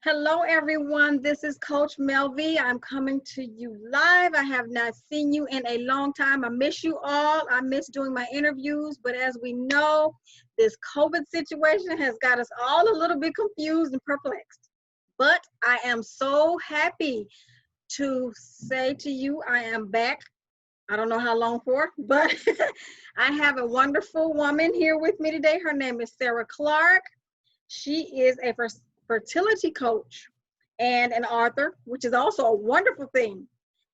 Hello, everyone. This is Coach Melvie. I'm coming to you live. I have not seen you in a long time. I miss you all. I miss doing my interviews. But as we know, this COVID situation has got us all a little bit confused and perplexed. But I am so happy to say to you, I am back. I don't know how long for, but I have a wonderful woman here with me today. Her name is Sarah Clark. She is a fertility coach and an author, which is also a wonderful thing.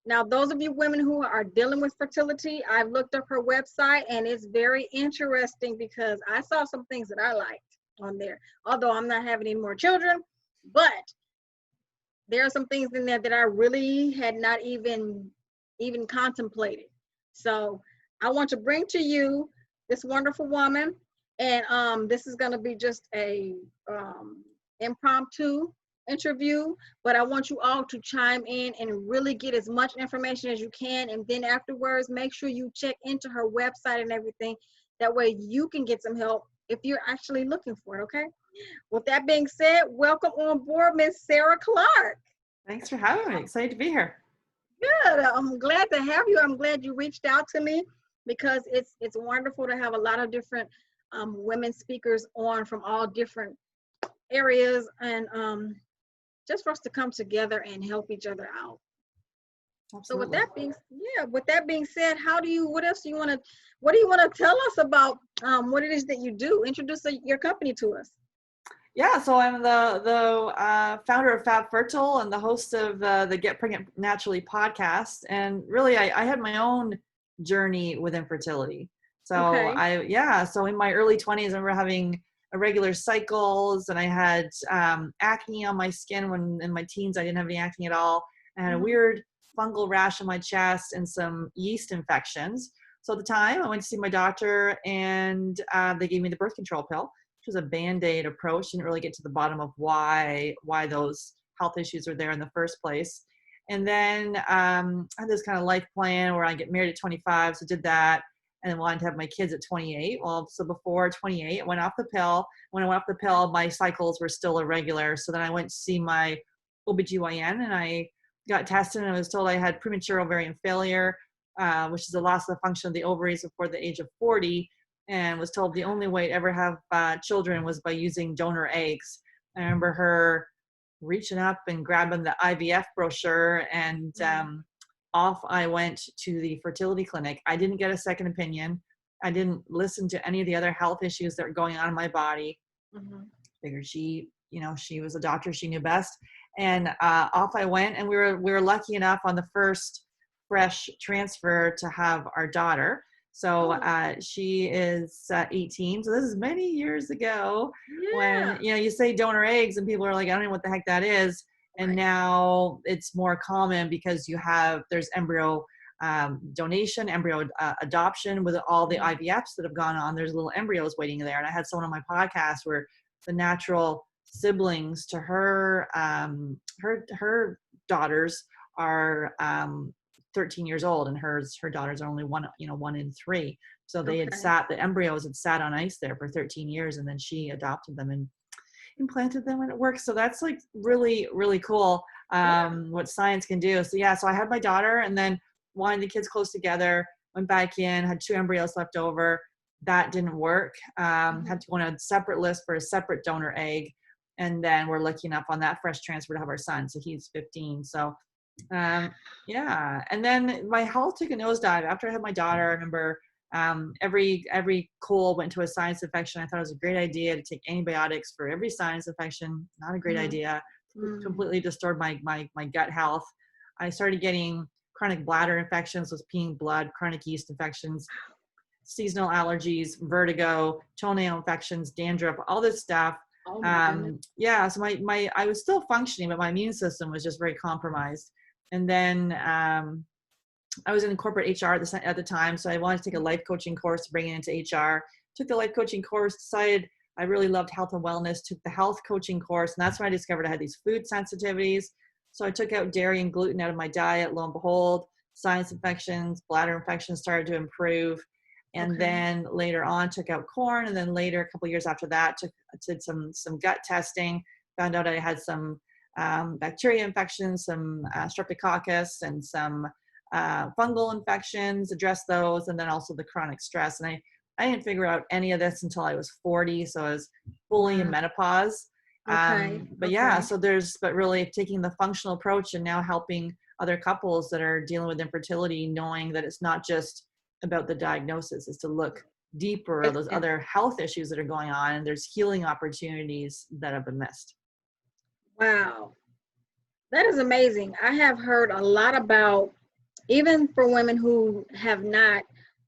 Now, those of you women who are dealing with fertility, I've looked up her website and it's very interesting because I saw some things that I liked on there. Although I'm not having any more children, but there are some things in there that I really had not even contemplated. So I want to bring to you this wonderful woman, and this is going to be just a impromptu interview, but I want you all to chime in and really get as much information as you can, and then afterwards make sure you check into her website and everything. That way you can get some help if you're actually looking for it. Okay, with that being said, welcome on board, Miss Sarah Clark. Thanks for having me. Excited to be here. Good. I'm glad to have you. I'm glad you reached out to me because it's wonderful to have a lot of different women speakers on from all different areas, and just for us to come together and help each other out. Absolutely. So with that being said, what do you want to tell us about what it is that you do? Introduce your company to us. Yeah, so I'm the founder of Fab Fertile and the host of the Get Pregnant Naturally podcast. And really, I had my own journey with infertility. So okay. so in my early 20s, I remember having irregular cycles, and I had acne on my skin. When in my teens, I didn't have any acne at all. I had a weird fungal rash on my chest and some yeast infections. So at the time, I went to see my doctor, and they gave me the birth control pill, which was a Band-Aid approach. Didn't really get to the bottom of why those health issues were there in the first place. And then I had this kind of life plan where I get married at 25, so did that, and then wanted to have my kids at 28. Well, so before 28, I went off the pill. When I went off the pill, my cycles were still irregular. So then I went to see my OBGYN, and I got tested, and I was told I had premature ovarian failure, which is the loss of the function of the ovaries before the age of 40, and was told the only way to ever have children was by using donor eggs. I remember her reaching up and grabbing the IVF brochure, and off I went to the fertility clinic. I didn't get a second opinion. I didn't listen to any of the other health issues that were going on in my body. Figured she was a doctor, she knew best. And off I went, and we were lucky enough on the first fresh transfer to have our daughter. So she is 18. So this is many years ago when, you say donor eggs and people are like, I don't know what the heck that is. And now it's more common because there's embryo donation, embryo adoption with all the IVFs that have gone on. There's little embryos waiting there. And I had someone on my podcast where the natural siblings to her daughters are 13 years old, and her daughters are only one in three. So they the embryos had sat on ice there for 13 years, and then she adopted them and implanted them, and it works. So that's like really, really cool what science can do. So so I had my daughter, and then wanted the kids close together, went back in, had 2 embryos left over. That didn't work. Had to go on a separate list for a separate donor egg. And then we're lucky enough on that fresh transfer to have our son. So he's 15. So and then my health took a nosedive after I had my daughter. I remember every cold went to a sinus infection. I thought it was a great idea to take antibiotics for every sinus infection. Not a great idea. Completely disturbed my gut health. I started getting chronic bladder infections, was peeing blood, chronic yeast infections, seasonal allergies, vertigo, toenail infections, dandruff, all this stuff. So I was still functioning, but my immune system was just very compromised. And then I was in corporate HR at the time, so I wanted to take a life coaching course to bring it into HR. Took the life coaching course, decided I really loved health and wellness, took the health coaching course, and that's when I discovered I had these food sensitivities. So I took out dairy and gluten out of my diet. Lo and behold, sinus infections, bladder infections started to improve. And then later on took out corn, and then later, a couple of years after that, did some gut testing, found out I had some bacteria infections, some streptococcus, and some fungal infections, address those, and then also the chronic stress. And I didn't figure out any of this until I was 40, so I was fully in menopause. Okay. But yeah, so but really taking the functional approach and now helping other couples that are dealing with infertility, knowing that it's not just about the diagnosis, is to look deeper at those other health issues that are going on, and there's healing opportunities that have been missed. Wow. That is amazing. I have heard a lot about, even for women who have not,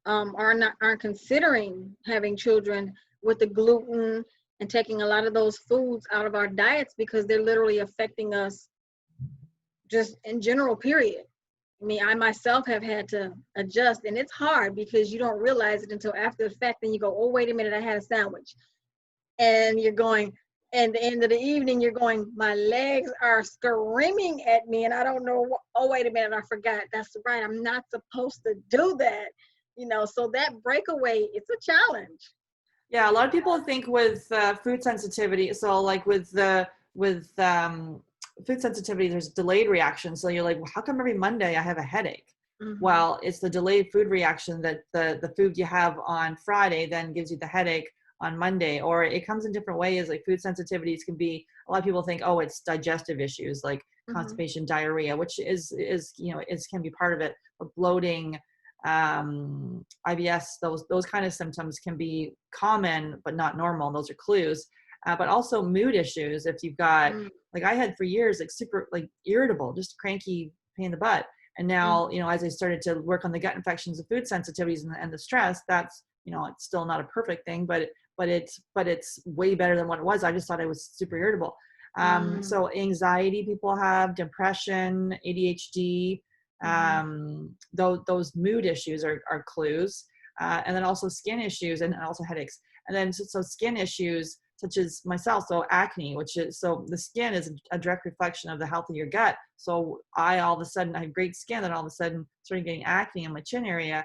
aren't considering having children, with the gluten and taking a lot of those foods out of our diets because they're literally affecting us just in general, period. I mean, I myself have had to adjust, and it's hard because you don't realize it until after the fact. Then you go, oh, wait a minute, I had a sandwich. And you're going, and the end of the evening, you're going, my legs are screaming at me, and I don't know, oh, wait a minute, I forgot. That's right, I'm not supposed to do that. So that breakaway, it's a challenge. Yeah, a lot of people think with food sensitivity, so like with food sensitivity, there's delayed reaction. So you're like, well, how come every Monday I have a headache? Mm-hmm. Well, it's the delayed food reaction that the food you have on Friday then gives you the headache on Monday. Or it comes in different ways. Like food sensitivities can be, a lot of people think, oh, it's digestive issues like constipation, diarrhea, which is can be part of it. But bloating, IBS, those kind of symptoms can be common but not normal. Those are clues. But also mood issues. If you've got, like I had for years, like super like irritable, just cranky, pain in the butt. And now, as I started to work on the gut infections and food sensitivities and the stress, that's, it's still not a perfect thing, but it's way better than what it was. I just thought I was super irritable. So anxiety people have, depression, ADHD, those mood issues are clues. And then also skin issues and also headaches. And then so skin issues such as myself, so acne, so the skin is a direct reflection of the health of your gut. So all of a sudden, I had great skin, and all of a sudden started getting acne in my chin area,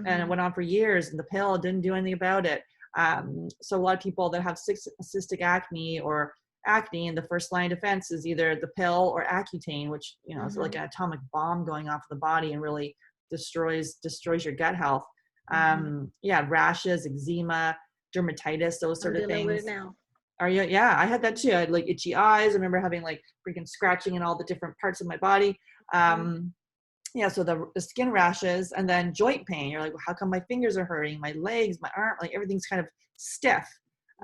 and it went on for years, and the pill didn't do anything about it. So a lot of people that have cystic acne or acne, and the first line of defense is either the pill or Accutane, which is like an atomic bomb going off of the body and really destroys your gut health. Rashes, eczema, dermatitis, those sort of things. With it now. Are you? Yeah, I had that too. I had like itchy eyes. I remember having like freaking scratching in all the different parts of my body. So the skin rashes, and then joint pain. You're like, well, how come my fingers are hurting? My legs, my arm, like everything's kind of stiff.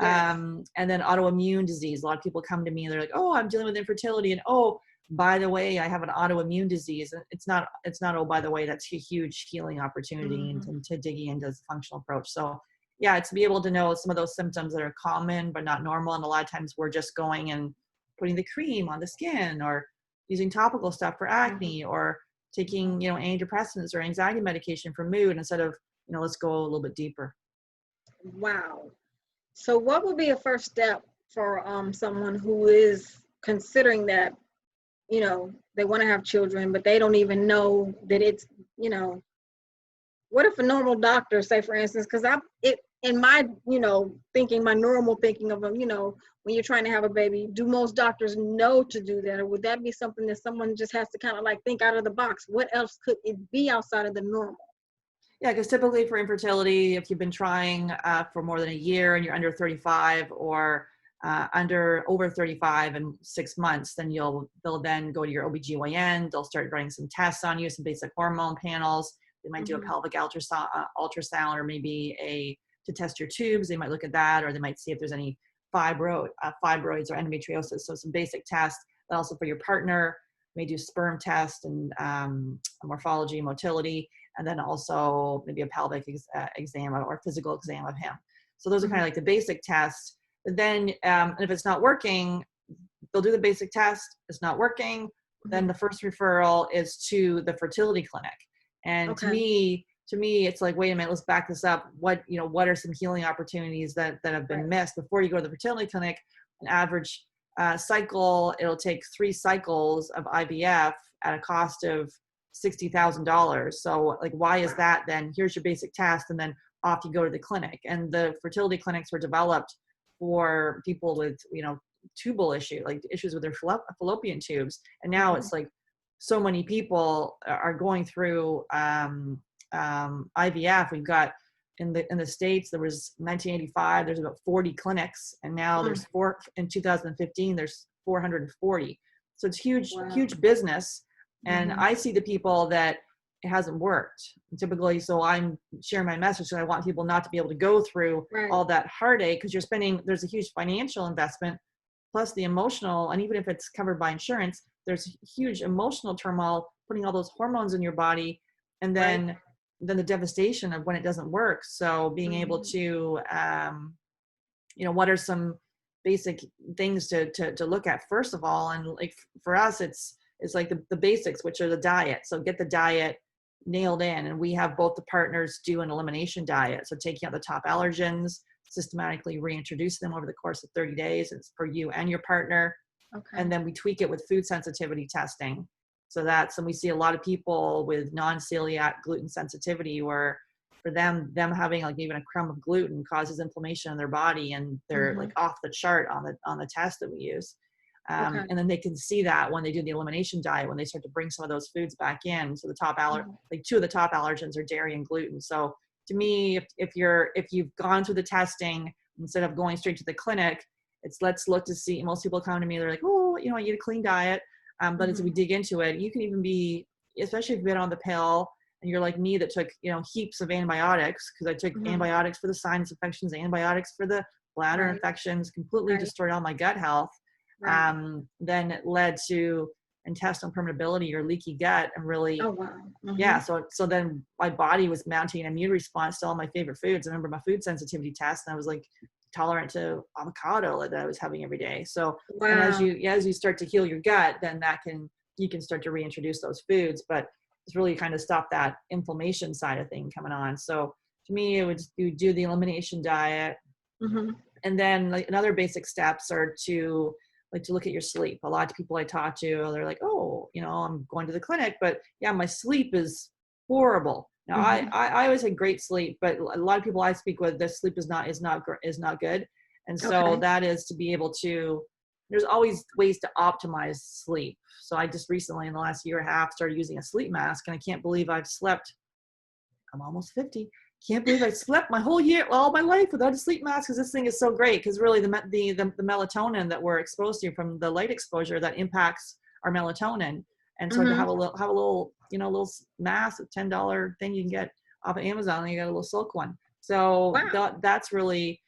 Yes. And then autoimmune disease. A lot of people come to me and they're like, oh, I'm dealing with infertility, and oh, by the way, I have an autoimmune disease. And it's not, oh, by the way, that's a huge healing opportunity into digging into the functional approach. So yeah, it's to be able to know some of those symptoms that are common but not normal. And a lot of times we're just going and putting the cream on the skin, or using topical stuff for acne, or taking, antidepressants or anxiety medication for mood, instead of, let's go a little bit deeper. Wow. So what would be a first step for someone who is considering that, they want to have children, but they don't even know that it's, what if a normal doctor, say for instance, because in my, thinking, my normal thinking of them, when you're trying to have a baby, do most doctors know to do that? Or would that be something that someone just has to kind of like think out of the box? What else could it be outside of the normal? Yeah, because typically for infertility, if you've been trying for more than a year and you're under 35 or over 35 and 6 months, then they'll then go to your OBGYN. They'll start running some tests on you, some basic hormone panels. They might do a pelvic ultrasound, or maybe to test your tubes. They might look at that, or they might see if there's any fibroids or endometriosis. So some basic tests. But also for your partner, may do sperm test and morphology, motility, and then also maybe a pelvic exam or physical exam of him. So those are kind of like the basic tests. But then if it's not working, they'll do the basic test. It's not working. Then the first referral is to the fertility clinic. And to me, it's like, wait a minute, let's back this up. What are some healing opportunities that have been missed before you go to the fertility clinic? An average cycle, it'll take 3 cycles of IVF at a cost of $60,000. So like, why is that then? Here's your basic test, and then off you go to the clinic. And the fertility clinics were developed for people with, tubal issue, like issues with their fallopian tubes. And now it's like so many people are going through IVF. We've got in the States, there was 1985, there's about 40 clinics, and now there's in 2015, there's 440. So it's huge, huge business. And I see the people that it hasn't worked typically. So I'm sharing my message, and I want people not to be able to go through all that heartache, because there's a huge financial investment, plus the emotional, and even if it's covered by insurance, there's huge emotional turmoil, putting all those hormones in your body, and then the devastation of when it doesn't work. So being able to, what are some basic things to look at first of all? And like for us, it's like the basics, which are the diet. So get the diet nailed in. And we have both the partners do an elimination diet. So taking out the top allergens, systematically reintroduce them over the course of 30 days. It's for you and your partner. And then we tweak it with food sensitivity testing. So and we see a lot of people with non-celiac gluten sensitivity, where for them having like even a crumb of gluten causes inflammation in their body, and they're like off the chart on the test that we use. And then they can see that when they do the elimination diet, when they start to bring some of those foods back in. So the top like 2 of the top allergens are dairy and gluten. So to me, if you've gone through the testing, instead of going straight to the clinic, let's look to see. Most people come to me, they're like, oh, I eat a clean diet. But as we dig into it, you can even be, especially if you've been on the pill and you're like me that took, heaps of antibiotics, because I took antibiotics for the sinus infections, antibiotics for the bladder infections, completely destroyed all my gut health. Then it led to intestinal permeability or leaky gut, and really, so then my body was mounting an immune response to all my favorite foods. I remember my food sensitivity test, and I was like tolerant to avocado that I was having every day. So and as you start to heal your gut, then you can start to reintroduce those foods, but it's really kind of stop that inflammation side of thing coming on. So to me, you do the elimination diet. And then like another basic steps are to look at your sleep. A lot of people I talk to, they're like, oh, I'm going to the clinic, but my sleep is horrible. Now I always had great sleep, but a lot of people I speak with, their sleep is not good. And so that is to be able to, there's always ways to optimize sleep. So I just recently in the last year and a half started using a sleep mask, and I can't believe I've slept, I'm almost 50. Can't believe I slept my whole year, all my life without a sleep mask, because this thing is so great. Because really the melatonin that we're exposed to from the light exposure, that impacts our melatonin. And so to have a little little mask, a $10 thing you can get off of Amazon, and you got a little silk one. So that's really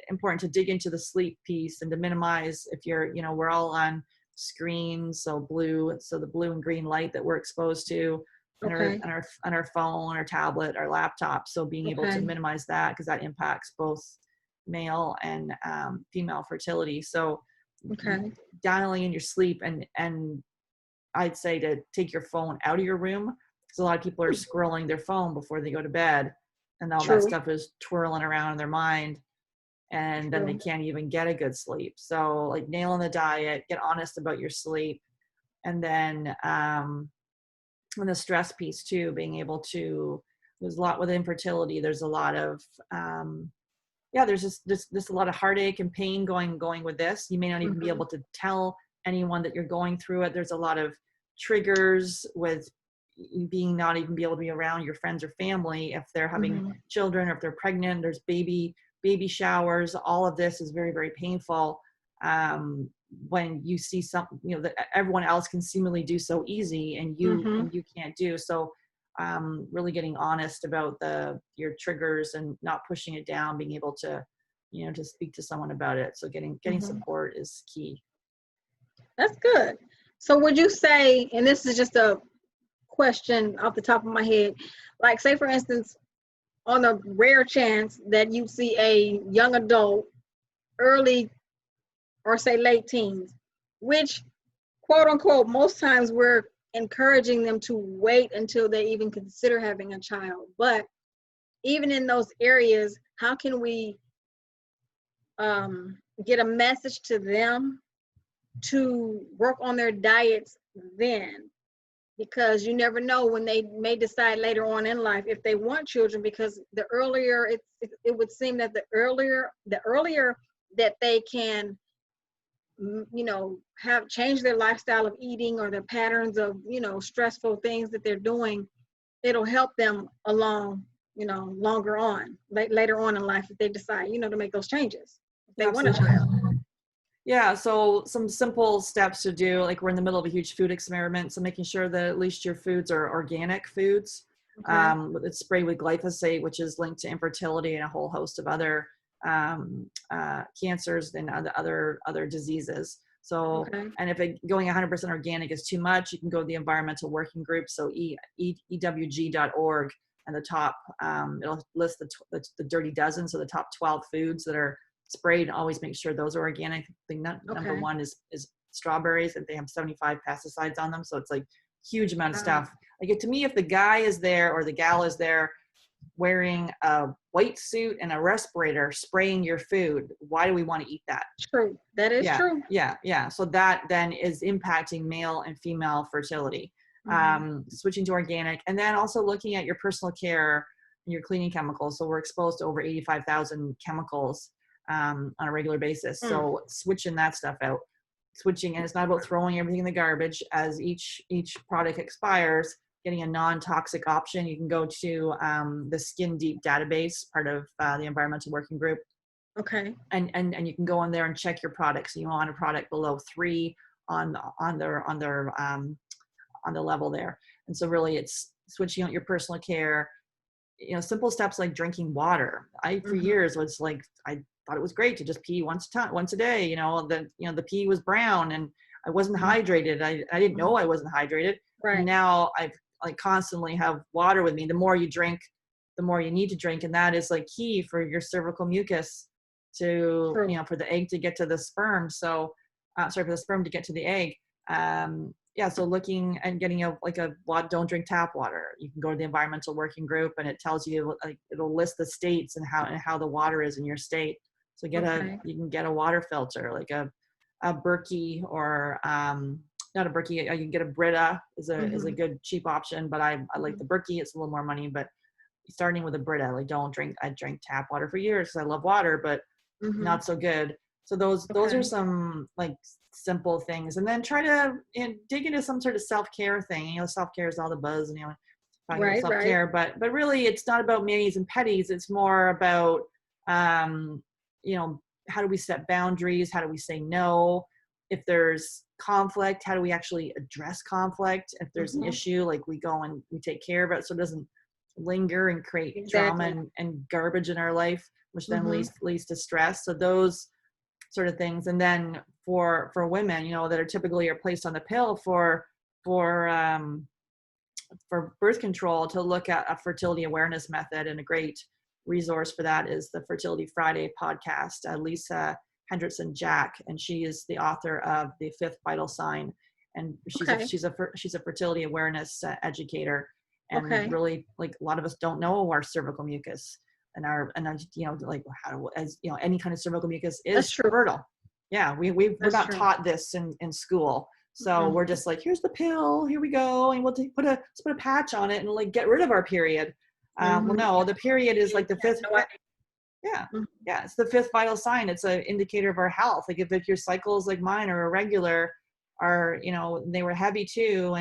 important to dig into the sleep piece, and to minimize if you're, we're all on screens. So the blue and green light that we're exposed to on our phone, our tablet, our laptop. So being able to minimize that, because that impacts both male and female fertility. So dialing in your sleep, and I'd say to take your phone out of your room, because a lot of people are scrolling their phone before they go to bed, and all that stuff is twirling around in their mind, and then they can't even get a good sleep. So like nailing the diet, get honest about your sleep, and then and the stress piece too, being able to, there's a lot with infertility. There's a lot of there's just a lot of heartache and pain going with this. You may not even be able to tell anyone that you're going through it. There's a lot of triggers with being not even be able to be around your friends or family if they're having children, or if they're pregnant. There's baby showers. All of this is very, very painful when you see something that everyone else can seemingly do so easy, and you can't do. So really getting honest about your triggers and not pushing it down, being able to to speak to someone about it. So getting support is key. That's good. So would you say, and this is just a question off the top of my head, like say for instance, on a rare chance that you see a young adult, early or say late teens, which quote unquote, most times we're encouraging them to wait until they even consider having a child. But even in those areas, how can we get a message to them to work on their diets then? Because you never know when they may decide later on in life if they want children, because the earlier it would seem that the earlier that they can have changed their lifestyle of eating or their patterns of, stressful things that they're doing, it'll help them along, longer on, later on in life if they decide, to make those changes. If they want a Absolutely. child. Yeah, so some simple steps to do, like we're in the middle of a huge food experiment, so making sure that at least your foods are organic foods. Okay. It's sprayed with glyphosate, which is linked to infertility and a whole host of other cancers and other diseases. So, Okay. and if going 100% organic is too much, you can go to the environmental working group. So ewg.org, and the top, it'll list the dirty dozen, so the top 12 foods that are sprayed, and always make sure those are organic. I think number one is strawberries, and they have 75 pesticides on them, so it's like huge amount of stuff. Like, to me, if the guy is there or the gal is there wearing a white suit and a respirator spraying your food, why do we want to eat that? True. That is true. Yeah. So that then is impacting male and female fertility. Switching to organic, and then also looking at your personal care and your cleaning chemicals. So we're exposed to over 85,000 chemicals on a regular basis. So switching that stuff out, and it's not about throwing everything in the garbage. As each product expires, getting a non-toxic option. You can go to the Skin Deep database, part of the environmental working group. Okay. And you can go in there and check your products. So you want a product below 3 on the level there. And so really it's switching out your personal care, simple steps like drinking water. For years was like, I thought it was great to just pee once a day, the pee was brown and I wasn't hydrated. I didn't know I wasn't hydrated. Right. And now I constantly have water with me. The more you drink, the more you need to drink. And that is like key for your cervical mucus to, for the egg to get to the sperm. So, for the sperm to get to the egg. So looking and getting don't drink tap water. You can go to the environmental working group, and it tells you, it'll list the states and how the water is in your state. So you can get a water filter, like a Berkey, or not a Berkey. You can get a Brita is a good cheap option, but I like the Berkey. It's a little more money, but starting with a Brita, I drank tap water for years because I love water, but not so good. So those are some simple things, and then try to dig into some sort of self-care thing. Self-care is all the buzz, and talking about self-care, but really it's not about manis and petties. It's more about how do we set boundaries? How do we say no? If there's conflict, how do we actually address conflict? If there's an issue, we go and we take care of it so it doesn't linger and create drama and garbage in our life, which then leads to stress. So those sort of things. And then for women, that are typically placed on the pill for birth control, to look at a fertility awareness method. And a great resource for that is the Fertility Friday podcast, Lisa Hendrickson Jack, and she is the author of The Fifth Vital Sign, and she's a fertility awareness educator, and really, a lot of us don't know our cervical mucus and any kind of cervical mucus is fertile. Yeah, we're not taught this in school. So we're just like, here's the pill, here we go, and we'll put a patch on it and get rid of our period. Well, no, the period is the fifth. It's the fifth vital sign. It's an indicator of our health. If your cycles like mine are irregular, they were heavy too,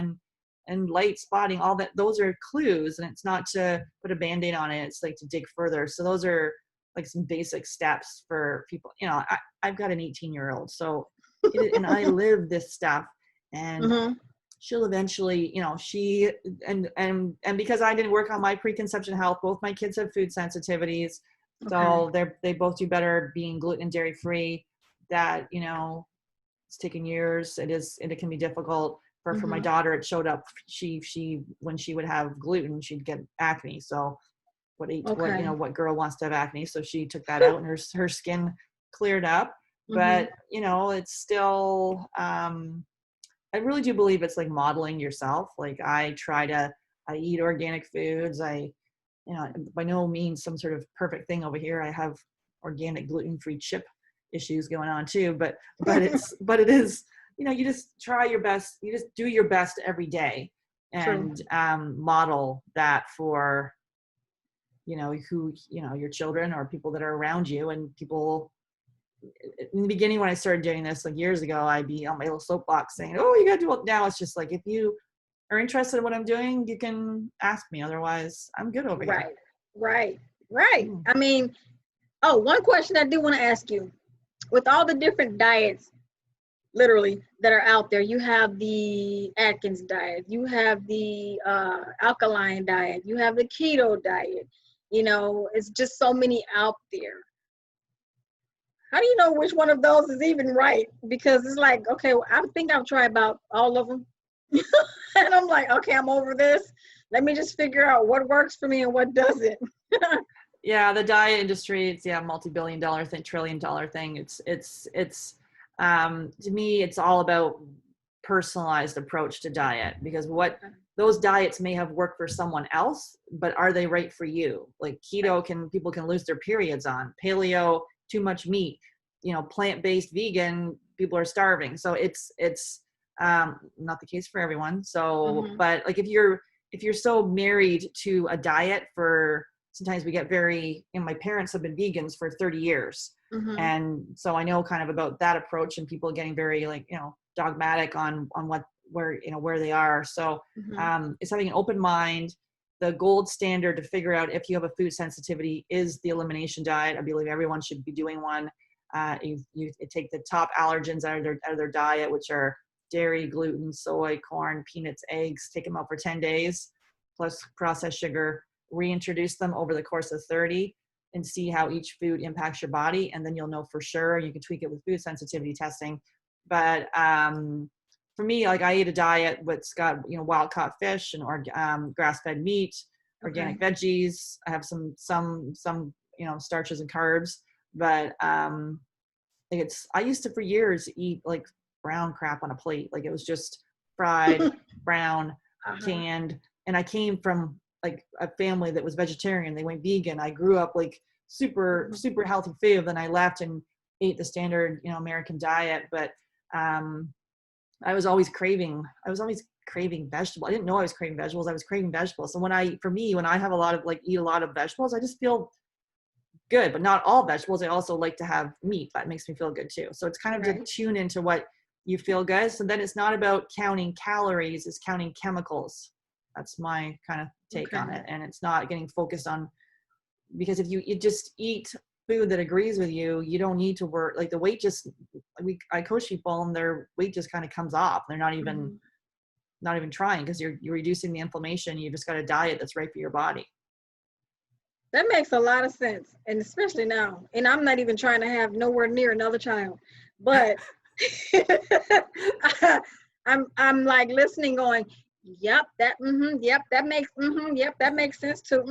and light spotting, all that, those are clues. And it's not to put a Band-Aid on it. It's to dig further. So those are some basic steps for people. I've got an 18-year-old, so and I live this stuff, and she'll eventually, she and because I didn't work on my preconception health, both my kids have food sensitivities, so they both do better being gluten and dairy free. That it's taken years. It can be difficult for my daughter. It showed up. She when she would have gluten, she'd get acne. So what girl wants to have acne? So she took that out, and her skin cleared up. But it's still I really do believe it's modeling yourself. I eat organic foods. By no means some sort of perfect thing over here. I have organic gluten-free chip issues going on too, but it is, you just try your best. You just do your best every day, and model that for your children or people that are around you, and people in the beginning when I started doing this like years ago, I'd be on my little soapbox saying, oh, you gotta do it. Now it's just like, if you are interested in what I'm doing, you can ask me. Otherwise, I'm good over here. Right. I mean, one question I do want to ask you. With all the different diets, literally, that are out there, you have the Atkins diet, you have the alkaline diet, you have the keto diet. You know, it's just so many out there. How do you know which one of those is even right? Because it's like, okay, I think I've tried about all of them. And I'm like, okay, I'm over this. Let me just figure out what works for me and what doesn't. Yeah, the diet industry, it's multi-billion-dollar thing, trillion-dollar thing. It's to me, it's all about personalized approach to diet, because what those diets may have worked for someone else, but are they right for you? Like keto, people can lose their periods on. Paleo, too much meat. Plant-based vegan, people are starving. So it's not the case for everyone. So, but like if you're so married to a diet for, sometimes we get my parents have been vegans for 30 years. And so I know kind of about that approach, and people getting very dogmatic on where they are. So it's having an open mind. The gold standard to figure out if you have a food sensitivity is the elimination diet. I believe everyone should be doing one. You take the top allergens out of their diet, which are dairy, gluten, soy, corn, peanuts, eggs, take them out for 10 days, plus processed sugar, reintroduce them over the course of 30, and see how each food impacts your body. And then you'll know for sure. You can tweak it with food sensitivity testing. But for me, like I eat a diet that's got, wild caught fish and grass-fed meat, organic veggies. I have some starches and carbs, but I used to for years eat like brown crap on a plate. Like it was just fried, brown, canned. And I came from like a family that was vegetarian. They went vegan. I grew up like super healthy food. Then I left and ate the standard, American diet. But I was always craving vegetables. I didn't know I was craving vegetables. I was craving vegetables. So when I have a lot of eat a lot of vegetables, I just feel good, but not all vegetables. I also like to have meat. That makes me feel good too. So it's kind of to tune into what you feel good. So then it's not about counting calories, it's counting chemicals. That's my kind of take on it. And it's not getting focused on, because if you just eat food that agrees with you, you don't need to work. Like the weight I coach people and their weight just kind of comes off. They're not even trying, because you're reducing the inflammation. You just got a diet that's right for your body. That makes a lot of sense. And especially now, and I'm not even trying to have nowhere near another child, but I'm like listening going, yep, that makes sense too.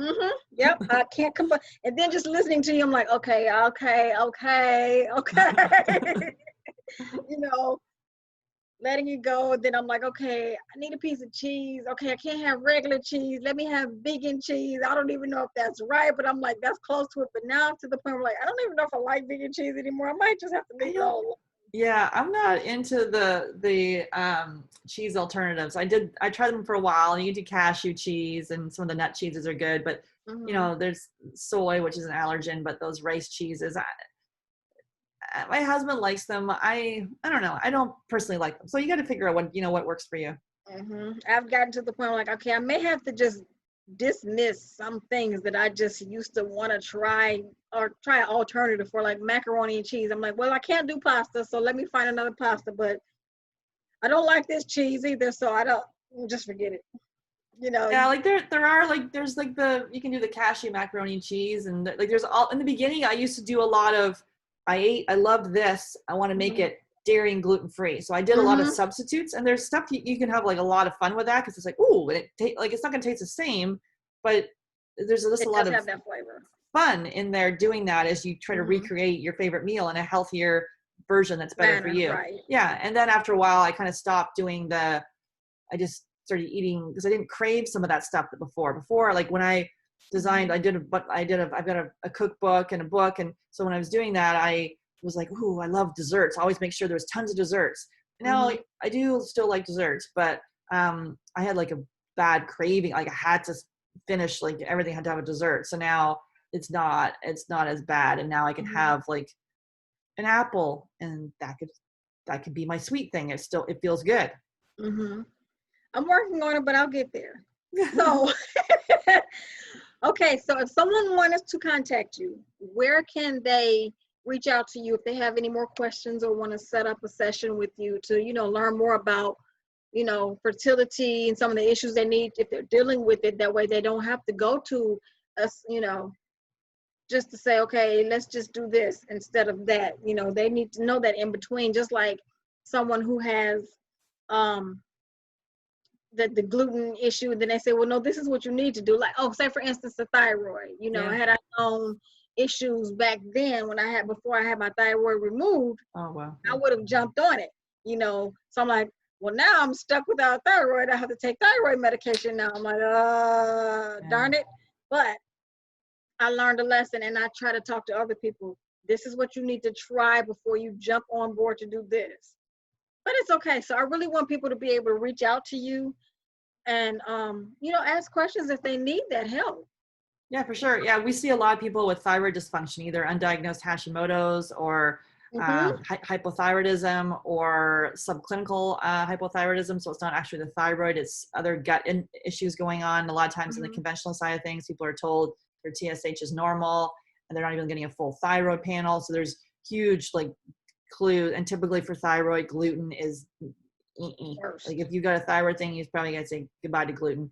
Yep, I can't come back. And then just listening to you, I'm like, okay. Letting you go. And then I'm like, okay, I need a piece of cheese. Okay, I can't have regular cheese. Let me have vegan cheese. I don't even know if that's right, but I'm like, that's close to it. But now to the point where I don't even know if I like vegan cheese anymore. I might just have to leave it all alone. Yeah, I'm not into the cheese alternatives. I tried them for a while, and you can do cashew cheese, and some of the nut cheeses are good, but there's soy, which is an allergen, but those rice cheeses, my husband likes them. I don't know. I don't personally like them. So you got to figure out what works for you. I've gotten to the point where okay, I may have to just dismiss some things that I just used to want to try, or try an alternative for, like macaroni and cheese. I'm like, well, I can't do pasta, so let me find another pasta, but I don't like this cheese either, so I don't, just forget it. Yeah, like there are there's you can do the cashew macaroni and cheese, and there's all, in the beginning I used to do a lot of, I loved this, I want to make it dairy and gluten free, so I did a lot of substitutes, and there's stuff you can have a lot of fun with that, because it's ooh, it's not gonna taste the same, but there's just a lot of that flavor. Fun in there doing that as you try to recreate your favorite meal in a healthier version that's better for you. Right. Yeah, and then after a while I kind of stopped doing I just started eating, because I didn't crave some of that stuff before like when I designed, I've got a cookbook and a book, and so when I was doing that, I was like, ooh, I love desserts. I always make sure there's tons of desserts. Now I do still like desserts, but I had a bad craving, I had to finish, everything had to have a dessert. So now it's not as bad, and now I can have an apple, and that could be my sweet thing. It feels good. Mm-hmm. I'm working on it, but I'll get there. So, okay. So if someone wanted to contact you, where can they reach out to you if they have any more questions or want to set up a session with you to, learn more about, fertility and some of the issues they need if they're dealing with it? That way they don't have to go to us, just to say, okay, let's just do this instead of that. They need to know that in between, just like someone who has the gluten issue, then they say, well, no, this is what you need to do. Like, oh, say for instance, the thyroid. Yeah. Had I known issues back then before I had my thyroid removed, Oh, wow. I would have jumped on it, So I'm like, well, now I'm stuck without thyroid. I have to take thyroid medication now. I'm like, darn it. But I learned a lesson, and I try to talk to other people. This is what you need to try before you jump on board to do this. But it's okay. So I really want people to be able to reach out to you and, ask questions if they need that help. Yeah, for sure. Yeah, we see a lot of people with thyroid dysfunction, either undiagnosed Hashimoto's or hypothyroidism or subclinical hypothyroidism. So it's not actually the thyroid, it's other gut issues going on. A lot of times in the conventional side of things, people are told their TSH is normal and they're not even getting a full thyroid panel. So there's huge clue. And typically for thyroid, gluten is like if you got a thyroid thing, you're probably gonna say goodbye to gluten.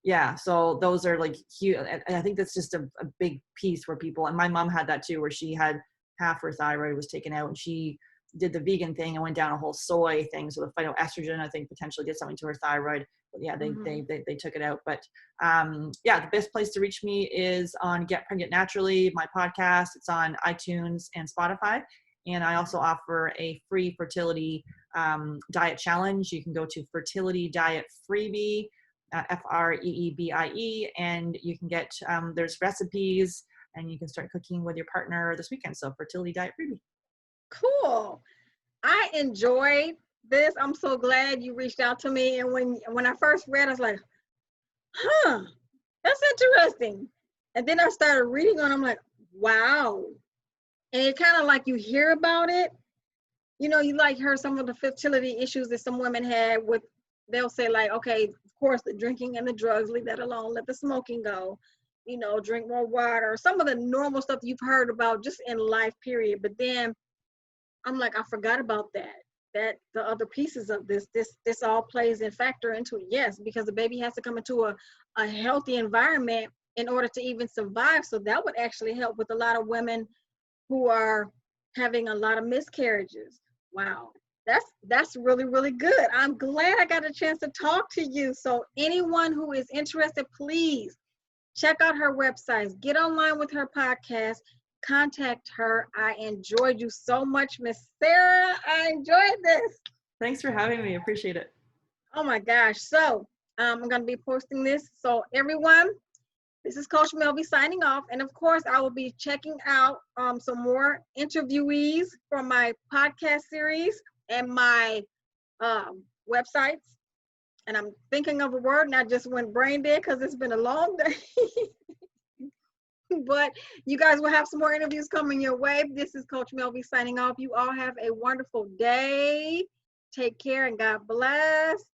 Yeah, so those are huge, and I think that's just a big piece where people, and my mom had that too, where she had half her thyroid was taken out, and she did the vegan thing and went down a whole soy thing. So the phytoestrogen, I think, potentially did something to her thyroid. But yeah, they took it out. But yeah, the best place to reach me is on Get Pregnant Naturally, my podcast. It's on iTunes and Spotify. And I also offer a free fertility diet challenge. You can go to Fertility Diet Freebie, FREEBIE, and you can get, there's recipes and you can start cooking with your partner this weekend. So Fertility Diet Freebie. Cool. I enjoyed this. I'm so glad you reached out to me. And when I first read, I was like, that's interesting. And then I started reading on, I'm like, wow. And it kind of you hear about it. You heard some of the fertility issues that some women had with, they'll say okay, of course, the drinking and the drugs, leave that alone, let the smoking go, drink more water, some of the normal stuff you've heard about just in life, period. But then I'm like, I forgot about that the other pieces of this all plays and factor into it. Yes, because the baby has to come into a healthy environment in order to even survive. So that would actually help with a lot of women who are having a lot of miscarriages. Wow. That's really, really good. I'm glad I got a chance to talk to you. So anyone who is interested, please check out her websites, get online with her podcast, contact her. I enjoyed you so much, Miss Sarah. I enjoyed this. Thanks for having me. Appreciate it. Oh my gosh. So I'm going to be posting this. So everyone, this is Coach Melvie signing off. And of course, I will be checking out some more interviewees from my podcast series and my websites. And I'm thinking of a word and I just went brain dead because it's been a long day. But you guys will have some more interviews coming your way. This is Coach Melvie signing off. You all have a wonderful day. Take care and God bless.